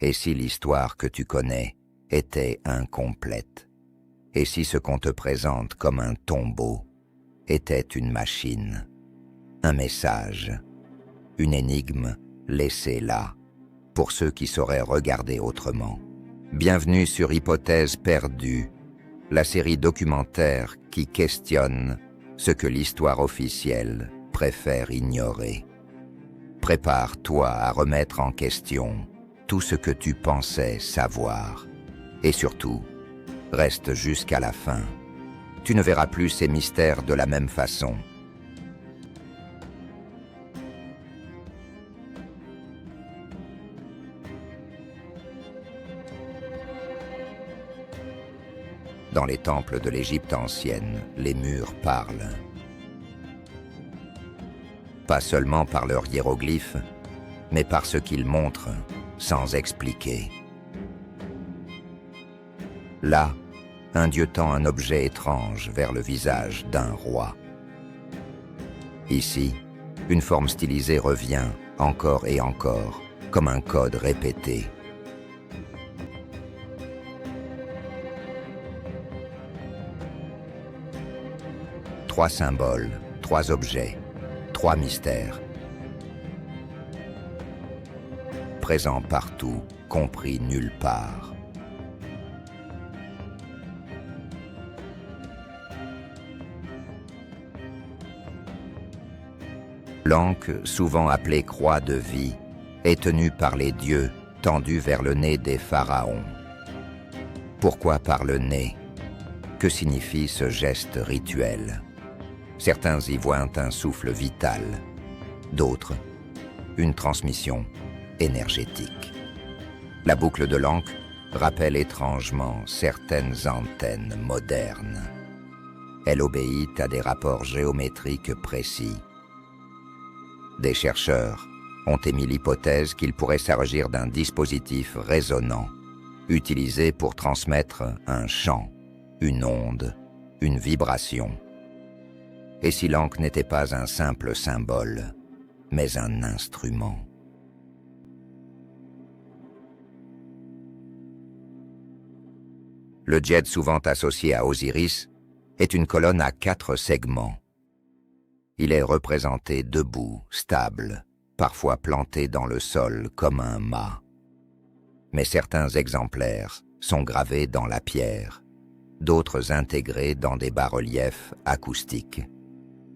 Et si l'histoire que tu connais était incomplète? Et si ce qu'on te présente comme un tombeau était une machine, un message, une énigme laissée là, pour ceux qui sauraient regarder autrement? Bienvenue sur Hypothèse perdue, la série documentaire qui questionne ce que l'histoire officielle préfère ignorer. Prépare-toi à remettre en question tout ce que tu pensais savoir. Et surtout, reste jusqu'à la fin. Tu ne verras plus ces mystères de la même façon. Dans les temples de l'Égypte ancienne, les murs parlent. Pas seulement par leurs hiéroglyphes, mais par ce qu'ils montrent sans expliquer. Là, un dieu tend un objet étrange vers le visage d'un roi. Ici, une forme stylisée revient encore et encore, comme un code répété. Trois symboles, trois objets, trois mystères. Présents partout, compris nulle part. L'Ankh, souvent appelée croix de vie, est tenue par les dieux, tendue vers le nez des pharaons. Pourquoi par le nez? Que signifie ce geste rituel? Certains y voient un souffle vital, d'autres, une transmission énergétique. La boucle de l'Ankh rappelle étrangement certaines antennes modernes. Elle obéit à des rapports géométriques précis. Des chercheurs ont émis l'hypothèse qu'il pourrait s'agir d'un dispositif résonnant, utilisé pour transmettre un chant, une onde, une vibration. Et si l'Ankh n'était pas un simple symbole, mais un instrument? Le djed, souvent associé à Osiris, est une colonne à 4 segments. Il est représenté debout, stable, parfois planté dans le sol comme un mât. Mais certains exemplaires sont gravés dans la pierre, d'autres intégrés dans des bas-reliefs acoustiques.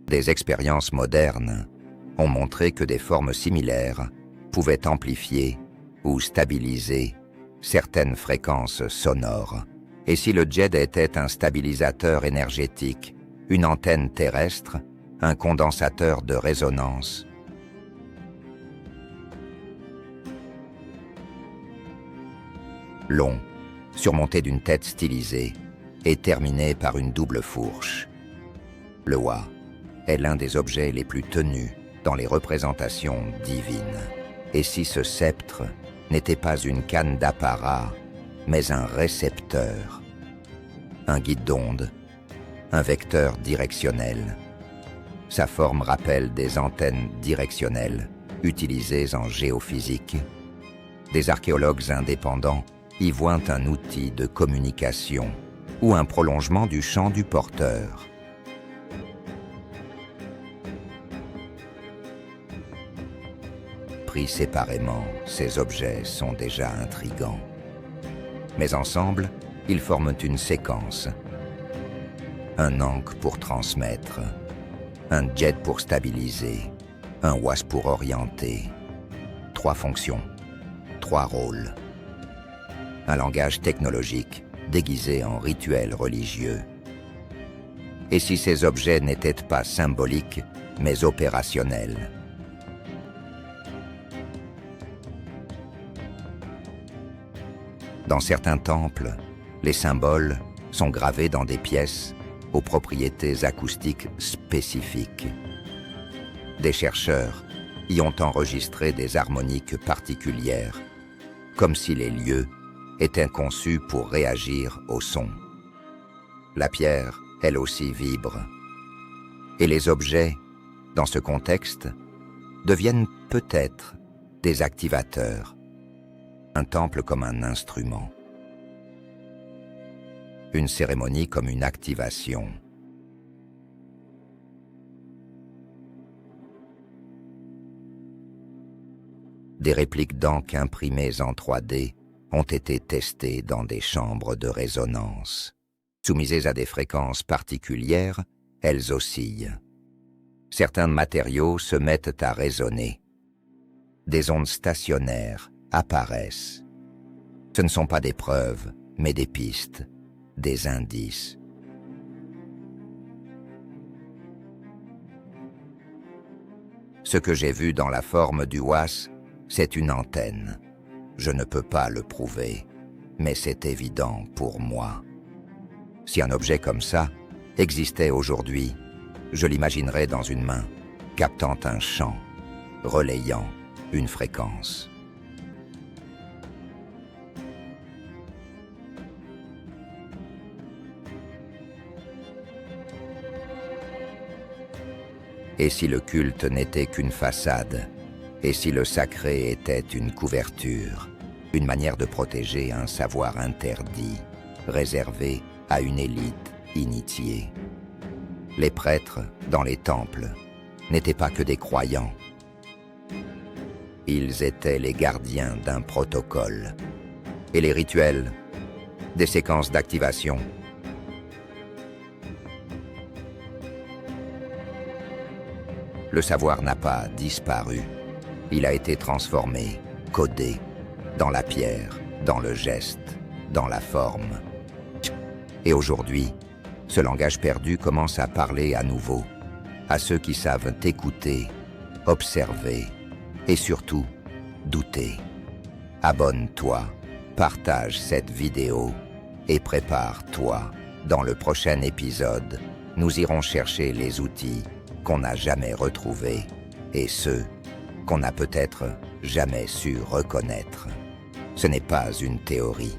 Des expériences modernes ont montré que des formes similaires pouvaient amplifier ou stabiliser certaines fréquences sonores. Et si le djed était un stabilisateur énergétique, une antenne terrestre, un condensateur de résonance? Long, surmonté d'une tête stylisée, et terminé par une double fourche. Le Wa est l'un des objets les plus tenus dans les représentations divines. Et si ce sceptre n'était pas une canne d'apparat, mais un récepteur, un guide d'onde, un vecteur directionnel? Sa forme rappelle des antennes directionnelles utilisées en géophysique. Des archéologues indépendants y voient un outil de communication ou un prolongement du champ du porteur. Pris séparément, ces objets sont déjà intrigants. Mais ensemble, ils forment une séquence. Un Ankh pour transmettre, un djed pour stabiliser, un was pour orienter. 3 fonctions, 3 rôles. Un langage technologique déguisé en rituel religieux. Et si ces objets n'étaient pas symboliques, mais opérationnels? Dans certains temples, les symboles sont gravés dans des pièces aux propriétés acoustiques spécifiques. Des chercheurs y ont enregistré des harmoniques particulières, comme si les lieux étaient conçus pour réagir au son. La pierre, elle aussi, vibre. Et les objets, dans ce contexte, deviennent peut-être des activateurs. Un temple comme un instrument. Une cérémonie comme une activation. Des répliques d'encre imprimées en 3D ont été testées dans des chambres de résonance. Soumises à des fréquences particulières, elles oscillent. Certains matériaux se mettent à résonner. Des ondes stationnaires apparaissent. Ce ne sont pas des preuves, mais des pistes, des indices. Ce que j'ai vu dans la forme du WAS, c'est une antenne. Je ne peux pas le prouver, mais c'est évident pour moi. Si un objet comme ça existait aujourd'hui, je l'imaginerais dans une main, captant un champ, relayant une fréquence. Et si le culte n'était qu'une façade, et si le sacré était une couverture, une manière de protéger un savoir interdit, réservé à une élite initiée. Les prêtres, dans les temples, n'étaient pas que des croyants. Ils étaient les gardiens d'un protocole. Et les rituels, des séquences d'activation. Le savoir n'a pas disparu. Il a été transformé, codé, dans la pierre, dans le geste, dans la forme. Et aujourd'hui, ce langage perdu commence à parler à nouveau, à ceux qui savent écouter, observer et surtout douter. Abonne-toi, partage cette vidéo et prépare-toi. Dans le prochain épisode, nous irons chercher les outils qu'on n'a jamais retrouvés et ceux qu'on n'a peut-être jamais su reconnaître. Ce n'est pas une théorie,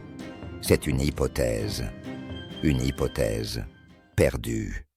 c'est une hypothèse perdue.